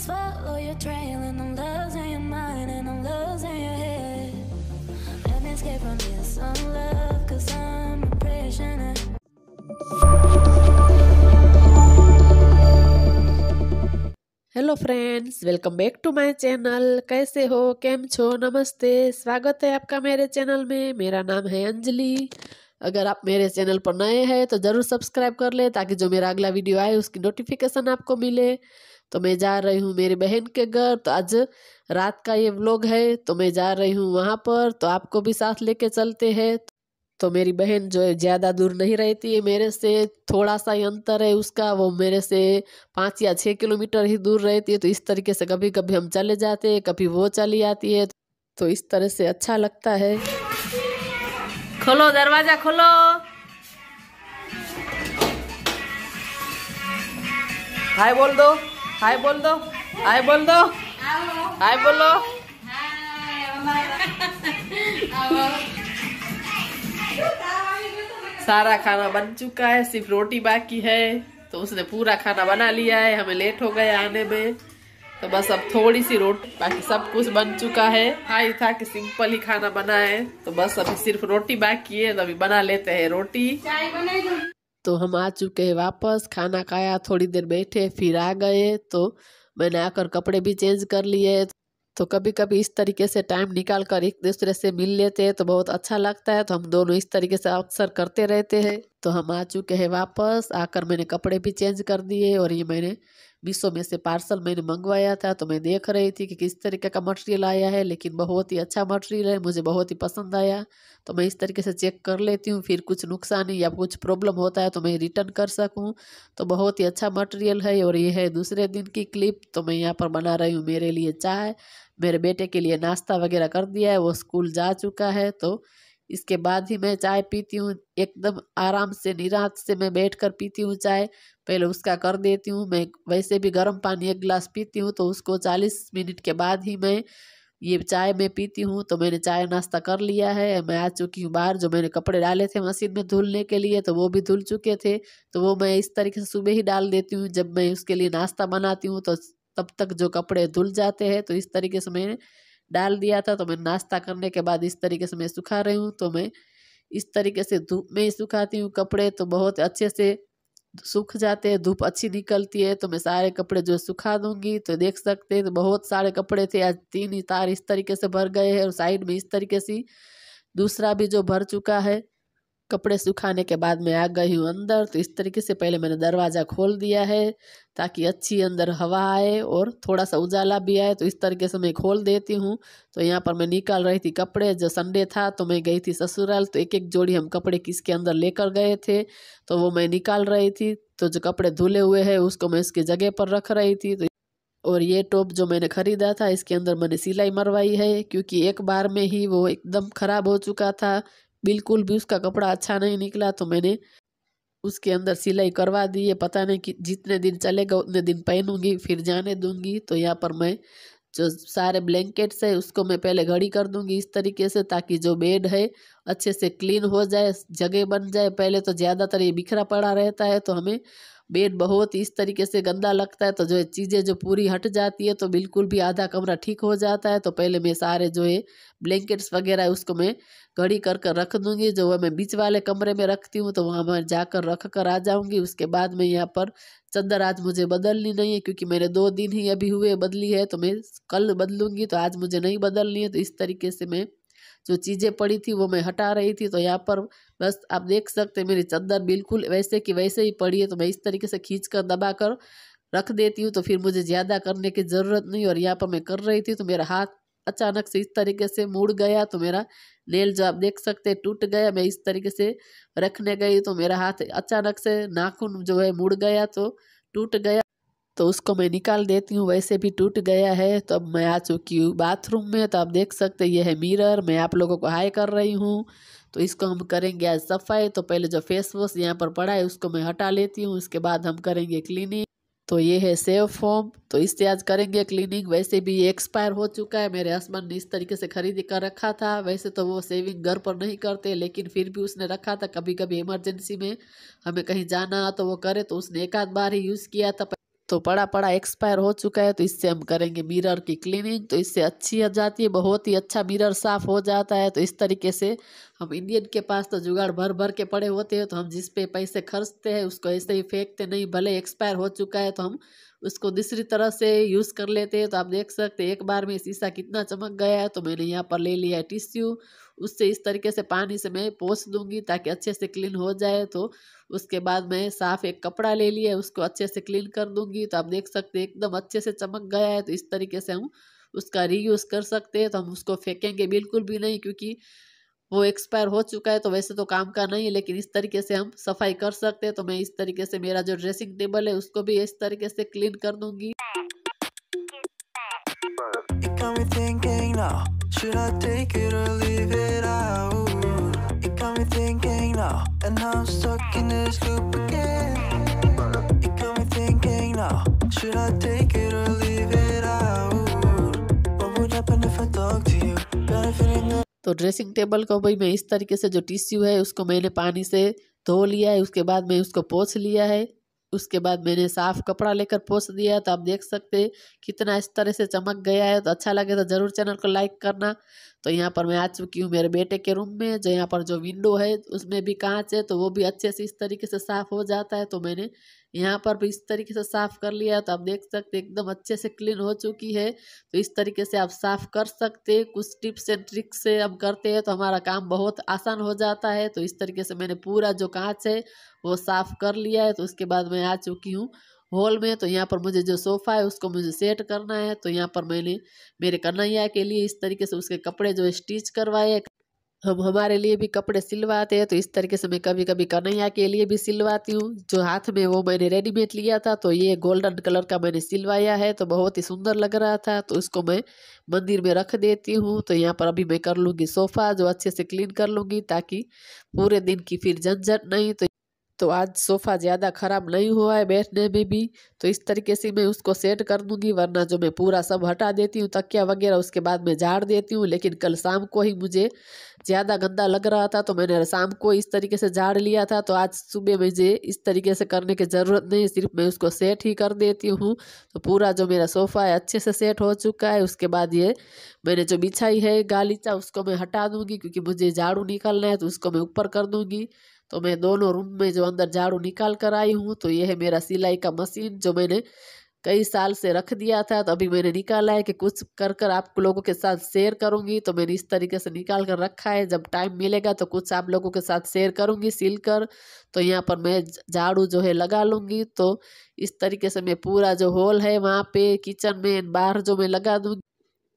just follow your trail, and I'm losing your mind, and I'm losing your head. Let me escape from this unlove, 'cause I'm a prisoner. Hello friends, welcome back to my channel. कैसे हो, केम छो, नमस्ते। स्वागत है आपका मेरे channel में। मेरा नाम है अंजलि। अगर आप मेरे चैनल पर नए हैं तो ज़रूर सब्सक्राइब कर ले, ताकि जो मेरा अगला वीडियो आए उसकी नोटिफिकेशन आपको मिले। तो मैं जा रही हूँ मेरी बहन के घर। तो आज रात का ये व्लॉग है, तो मैं जा रही हूँ वहाँ पर। तो आपको भी साथ लेके चलते हैं। तो मेरी बहन जो है ज़्यादा दूर नहीं रहती है मेरे से, थोड़ा सा ही अंतर है उसका। वो मेरे से 5 या 6 किलोमीटर ही दूर रहती है। तो इस तरीके से कभी कभी हम चले जाते हैं, कभी वो चली आती है। तो इस तरह से अच्छा लगता है। खोलो दरवाजा, खोलो। हाय बोल दो, हाय बोल दो, हाय बोल दो, हाय बोलो। सारा खाना बन चुका है, सिर्फ रोटी बाकी है। तो उसने पूरा खाना बना लिया है, हमें लेट हो गया आने में। तो बस अब थोड़ी सी रोटी, बाकी सब कुछ बन चुका है। हाँ, था कि सिंपल ही खाना बना है। तो बस अभी सिर्फ रोटी बाकी है, तो अभी बना लेते हैं रोटी। तो हम आ चुके हैं वापस, खाना खाया, थोड़ी देर बैठे, फिर आ गए। तो मैंने आकर कपड़े भी चेंज कर लिए। तो कभी कभी इस तरीके से टाइम निकाल कर एक दूसरे से मिल लेते हैं तो बहुत अच्छा लगता है। तो हम दोनों इस तरीके से अक्सर करते रहते हैं। तो हम आ चुके हैं वापस। आकर मैंने कपड़े भी चेंज कर दिए। और ये मैंने मीशो में से पार्सल मैंने मंगवाया था। तो मैं देख रही थी कि किस तरीके का मटेरियल आया है, लेकिन बहुत ही अच्छा मटेरियल है, मुझे बहुत ही पसंद आया। तो मैं इस तरीके से चेक कर लेती हूँ, फिर कुछ नुकसान या कुछ प्रॉब्लम होता है तो मैं रिटर्न कर सकूँ। तो बहुत ही अच्छा मटेरियल है। और ये है दूसरे दिन की क्लिप। तो मैं यहाँ पर बना रही हूँ मेरे लिए चाय, मेरे बेटे के लिए नाश्ता वगैरह कर दिया है, वो स्कूल जा चुका है। तो इसके बाद ही मैं चाय पीती हूँ, एकदम आराम से निरांत से मैं बैठकर पीती हूँ चाय। पहले उसका कर देती हूँ। मैं वैसे भी गर्म पानी 1 गिलास पीती हूँ, तो उसको 40 मिनट के बाद ही मैं ये चाय में पीती हूँ। तो मैंने चाय नाश्ता कर लिया है। मैं आ चुकी हूँ बाहर। जो मैंने कपड़े डाले थे मशीन में धुलने के लिए, तो वो भी धुल चुके थे। तो वो मैं इस तरीके से सुबह ही डाल देती हूँ। जब मैं उसके लिए नाश्ता बनाती हूँ तो तब तक जो कपड़े धुल जाते हैं। तो इस तरीके से मैंने डाल दिया था। तो मैं नाश्ता करने के बाद इस तरीके से मैं सुखा रही हूँ। तो मैं इस तरीके से धूप में ही सुखाती हूँ कपड़े, तो बहुत अच्छे से सूख जाते हैं, धूप अच्छी निकलती है। तो मैं सारे कपड़े जो सुखा दूंगी। तो देख सकते हैं, तो बहुत सारे कपड़े थे, आज 3 ही तार इस तरीके से भर गए हैं। और साइड में इस तरीके से दूसरा भी जो भर चुका है। कपड़े सुखाने के बाद मैं आ गई हूँ अंदर। तो इस तरीके से पहले मैंने दरवाज़ा खोल दिया है, ताकि अच्छी अंदर हवा आए और थोड़ा सा उजाला भी आए। तो इस तरीके से मैं खोल देती हूँ। तो यहाँ पर मैं निकाल रही थी कपड़े। जो संडे था तो मैं गई थी ससुराल, तो एक एक जोड़ी हम कपड़े किसके अंदर लेकर गए थे, तो वो मैं निकाल रही थी। तो जो कपड़े धुले हुए हैं उसको मैं इसकी जगह पर रख रही थी। तो और ये टॉप जो मैंने ख़रीदा था, इसके अंदर मैंने सिलाई मरवाई है, क्योंकि एक बार में ही वो एकदम ख़राब हो चुका था, बिल्कुल भी उसका कपड़ा अच्छा नहीं निकला। तो मैंने उसके अंदर सिलाई करवा दी है। पता नहीं कि जितने दिन चलेगा उतने दिन पहनूंगी, फिर जाने दूंगी। तो यहाँ पर मैं जो सारे ब्लैंकेट्स है उसको मैं पहले घड़ी कर दूंगी इस तरीके से, ताकि जो बेड है अच्छे से क्लीन हो जाए, जगह बन जाए। पहले तो ज़्यादातर ये बिखरा पड़ा रहता है, तो हमें बेड बहुत इस तरीके से गंदा लगता है। तो जो चीज़ें जो पूरी हट जाती है, तो बिल्कुल भी आधा कमरा ठीक हो जाता है। तो पहले मैं सारे जो है ब्लैंकेट्स वगैरह उसको मैं घड़ी कर कर रख दूंगी। जो है मैं बीच वाले कमरे में रखती हूँ, तो वहाँ मैं जाकर रख कर आ जाऊँगी। उसके बाद मैं यहाँ पर चादर आज मुझे बदलनी नहीं है, क्योंकि मैंने 2 दिन ही अभी हुए बदली है। तो मैं कल बदलूंगी, तो आज मुझे नहीं बदलनी है। तो इस तरीके से मैं जो चीज़ें पड़ी थी वो मैं हटा रही थी। तो यहाँ पर बस आप देख सकते हैं, मेरी चादर बिल्कुल वैसे की वैसे ही पड़ी है। तो मैं इस तरीके से खींच कर दबा कर रख देती हूँ, तो फिर मुझे ज़्यादा करने की ज़रूरत नहीं। और यहाँ पर मैं कर रही थी, तो मेरा हाथ अचानक से इस तरीके से मुड़ गया। तो मेरा नेल जो आप देख सकते हैं टूट गया। मैं इस तरीके से रखने गई, तो मेरा हाथ अचानक से नाखून जो है मुड़ गया, तो टूट गया। तो उसको मैं निकाल देती हूँ, वैसे भी टूट गया है। तो अब मैं आ चुकी हूँ बाथरूम में। तो आप देख सकते हैं ये है मिरर, मैं आप लोगों को हाई कर रही हूँ। तो इसको हम करेंगे आज सफाई। तो पहले जो फेस वॉश यहाँ पर पड़ा है उसको मैं हटा लेती हूँ, उसके बाद हम करेंगे क्लीनिंग। तो ये है सेव फोम, तो इससे आज करेंगे क्लीनिंग। वैसे भी ये एक्सपायर हो चुका है, मेरे हस्बैंड ने इस तरीके से खरीद कर रखा था। वैसे तो वो सेविंग घर पर नहीं करते, लेकिन फिर भी उसने रखा था, कभी कभी इमरजेंसी में हमें कहीं जाना तो वो करे। तो उसने एक आध बार ही यूज़ किया था। तो पड़ा पड़ा एक्सपायर हो चुका है। तो इससे हम करेंगे मिरर की क्लीनिंग, तो इससे अच्छी हो जाती है, बहुत ही अच्छा मिरर साफ हो जाता है। तो इस तरीके से हम इंडियन के पास तो जुगाड़ भर भर के पड़े होते हैं, तो हम जिस पे पैसे खर्चते हैं उसको ऐसे ही फेंकते नहीं, भले एक्सपायर हो चुका है तो हम उसको दूसरी तरह से यूज़ कर लेते हैं। तो आप देख सकते हैं एक बार में शीशा कितना चमक गया है। तो मैंने यहाँ पर ले लिया है टिश्यू, उससे इस तरीके से पानी से मैं पोंछ दूंगी ताकि अच्छे से क्लीन हो जाए। तो उसके बाद मैं साफ एक कपड़ा ले लिया, उसको अच्छे से क्लीन कर दूंगी। तो आप देख सकते हैं एकदम अच्छे से चमक गया है। तो इस तरीके से हम उसका रीयूज़ कर सकते हैं। तो हम उसको फेंकेंगे बिल्कुल भी नहीं, क्योंकि वो एक्सपायर हो चुका है तो वैसे तो काम का नहीं है, लेकिन इस तरीके से हम सफाई कर सकते हैं। तो मैं इस तरीके से मेरा जो ड्रेसिंग टेबल है उसको भी इस तरीके से क्लीन कर दूंगी। It got me thinking now, should I take it or leave it out? It got me thinking now, and now I'm stuck in this loop again. It got me thinking now, should I take it or leave it out? What would happen if I talk to you? Got a feeling that तो dressing table को भाई मैं इस तरीके से जो tissue है उसको मैंने पानी से धो लिया है, उसके बाद मैं उसको पोंछ लिया है, उसके बाद मैंने साफ कपड़ा लेकर पोंछ दिया। तो आप देख सकते हैं कितना इस तरह से चमक गया है। तो अच्छा लगे तो ज़रूर चैनल को लाइक करना। तो यहाँ पर मैं आ चुकी हूँ मेरे बेटे के रूम में, जो यहाँ पर जो विंडो है उसमें भी कांच है, तो वो भी अच्छे से इस तरीके से साफ़ हो जाता है। तो मैंने यहाँ पर भी इस तरीके से साफ़ कर लिया। तो आप देख सकते हैं एकदम अच्छे से क्लीन हो चुकी है। तो इस तरीके से आप साफ़ कर सकते हैं, कुछ टिप्स एंड ट्रिक्स से हम करते हैं तो हमारा काम बहुत आसान हो जाता है। तो इस तरीके से मैंने पूरा जो कांच है वो साफ़ कर लिया है। तो उसके बाद मैं आ चुकी हूँ हॉल में। तो यहाँ पर मुझे जो सोफ़ा है उसको मुझे सेट करना है। तो यहाँ पर मैंने मेरे कन्हैया के लिए इस तरीके से उसके कपड़े जो स्टिच करवाए, हम हमारे लिए भी कपड़े सिलवाते हैं। तो इस तरीके से मैं कभी कभी कन्हैया के लिए भी सिलवाती हूँ। जो हाथ में वो मैंने रेडीमेड लिया था, तो ये गोल्डन कलर का मैंने सिलवाया है, तो बहुत ही सुंदर लग रहा था। तो उसको मैं मंदिर में रख देती हूँ। तो यहाँ पर अभी मैं कर लूँगी सोफ़ा, जो अच्छे से क्लीन कर लूँगी ताकि पूरे दिन की फिर झंझट नहीं। तो आज सोफ़ा ज़्यादा ख़राब नहीं हुआ है बैठने में भी। तो इस तरीके से मैं उसको सेट कर दूंगी, वरना जो मैं पूरा सब हटा देती हूँ तकिया वगैरह, उसके बाद मैं झाड़ देती हूँ। लेकिन कल शाम को ही मुझे ज़्यादा गंदा लग रहा था तो मैंने शाम को इस तरीके से झाड़ लिया था। तो आज सुबह मुझे इस तरीके से करने की ज़रूरत नहीं, सिर्फ मैं उसको सेट ही कर देती हूँ। तो पूरा जो मेरा सोफ़ा है अच्छे से सेट हो चुका है। उसके बाद ये मैंने जो बिछाई है गालीचा उसको मैं हटा दूँगी, क्योंकि मुझे झाड़ू निकालना है, तो उसको मैं ऊपर कर दूँगी। तो मैं दोनों रूम में जो अंदर झाड़ू निकाल कर आई हूँ। तो ये है मेरा सिलाई का मशीन, जो मैंने कई साल से रख दिया था। तो अभी मैंने निकाला है कि कुछ कर कर आप लोगों के साथ शेयर करूँगी। तो मैंने इस तरीके से निकाल कर रखा है, जब टाइम मिलेगा तो कुछ आप लोगों के साथ शेयर करूँगी सिल कर। तो यहाँ पर मैं झाड़ू जो है लगा लूँगी। तो इस तरीके से मैं पूरा जो हॉल है वहाँ पे किचन में बाहर जो मैं लगा दूँगी।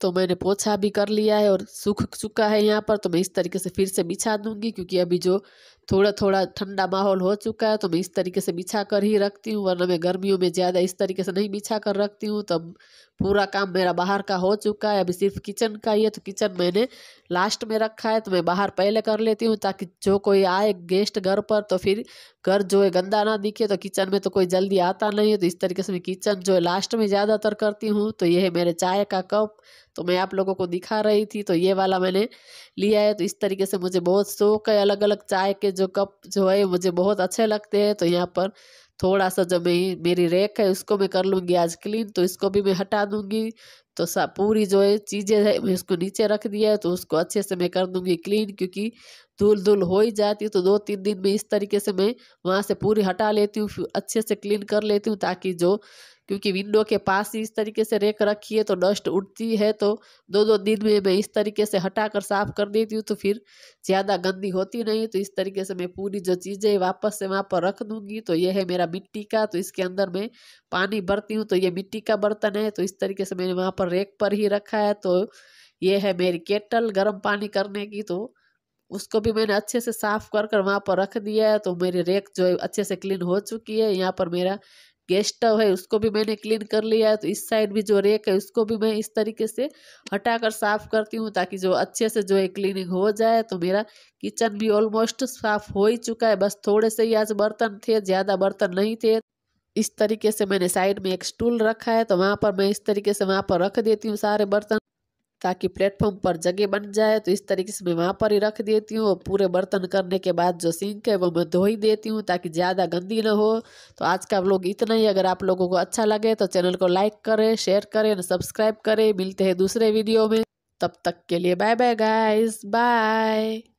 तो मैंने पोछा भी कर लिया है और सूख चुका है यहाँ पर। तो मैं इस तरीके से फिर से बिछा दूंगी, क्योंकि अभी जो थोड़ा थोड़ा ठंडा माहौल हो चुका है तो मैं इस तरीके से बिछा कर ही रखती हूँ, वरना मैं गर्मियों में ज़्यादा इस तरीके से नहीं बिछा कर रखती हूँ। तब पूरा काम मेरा बाहर का हो चुका है, अभी सिर्फ किचन का ही है। तो किचन मैंने लास्ट में रखा है, तो मैं बाहर पहले कर लेती हूँ ताकि जो कोई आए गेस्ट घर पर तो फिर घर जो है गंदा ना दिखे। तो किचन में तो कोई जल्दी आता नहीं है, तो इस तरीके से मैं किचन जो है लास्ट में ज़्यादातर करती हूँ। तो ये है मेरे चाय का कप, तो मैं आप लोगों को दिखा रही थी। तो ये वाला मैंने लिया है। तो इस तरीके से मुझे बहुत शौक है, अलग अलग चाय के जो कप जो है मुझे बहुत अच्छे लगते हैं। तो यहाँ पर थोड़ा सा जो मेरी रैक है उसको मैं कर लूँगी आज क्लीन, तो इसको भी मैं हटा दूँगी। तो पूरी जो है चीज़ें है मैं उसको नीचे रख दिया है, तो उसको अच्छे से मैं कर दूँगी क्लीन, क्योंकि धूल धूल हो ही जाती है। तो 2-3 दिन में इस तरीके से मैं वहाँ से पूरी हटा लेती हूँ, फिर अच्छे से क्लीन कर लेती हूँ, ताकि जो क्योंकि विंडो के पास ही इस तरीके से रैक रखी है तो डस्ट उड़ती है। तो 2-2 दिन में मैं इस तरीके से हटा कर साफ़ कर देती हूँ, तो फिर ज़्यादा गंदी होती नहीं। तो इस तरीके से मैं पूरी जो चीज़ें वापस से वहाँ पर रख दूँगी। तो ये है मेरा मिट्टी का, तो इसके अंदर मैं पानी भरती हूँ। तो ये मिट्टी का बर्तन है, तो इस तरीके से मैंने वहाँ पर रैक पर ही रखा है। तो ये है मेरी केटल गर्म पानी करने की, तो उसको भी मैंने अच्छे से साफ़ कर कर वहाँ पर रख दिया है। तो मेरी रैक जो है अच्छे से क्लीन हो चुकी है। यहाँ पर मेरा गैस स्टव है उसको भी मैंने क्लीन कर लिया है। तो इस साइड भी जो रैक है उसको भी मैं इस तरीके से हटा कर साफ़ करती हूँ, ताकि जो अच्छे से जो है क्लीनिंग हो जाए। तो मेरा किचन भी ऑलमोस्ट साफ़ हो ही चुका है, बस थोड़े से ही आज बर्तन थे, ज़्यादा बर्तन नहीं थे। इस तरीके से मैंने साइड में एक स्टूल रखा है, तो वहाँ पर मैं इस तरीके से वहाँ पर रख देती हूँ सारे बर्तन। ताकि प्लेटफॉर्म पर जगह बन जाए। तो इस तरीके से मैं वहाँ पर ही रख देती हूँ। और पूरे बर्तन करने के बाद जो सिंक है वो मैं धो ही देती हूँ ताकि ज़्यादा गंदी ना हो। तो आज का व्लॉग इतना ही। अगर आप लोगों को अच्छा लगे तो चैनल को लाइक करें, शेयर करें, सब्सक्राइब करें। मिलते हैं दूसरे वीडियो में, तब तक के लिए बाय बाय गाइस, बाय।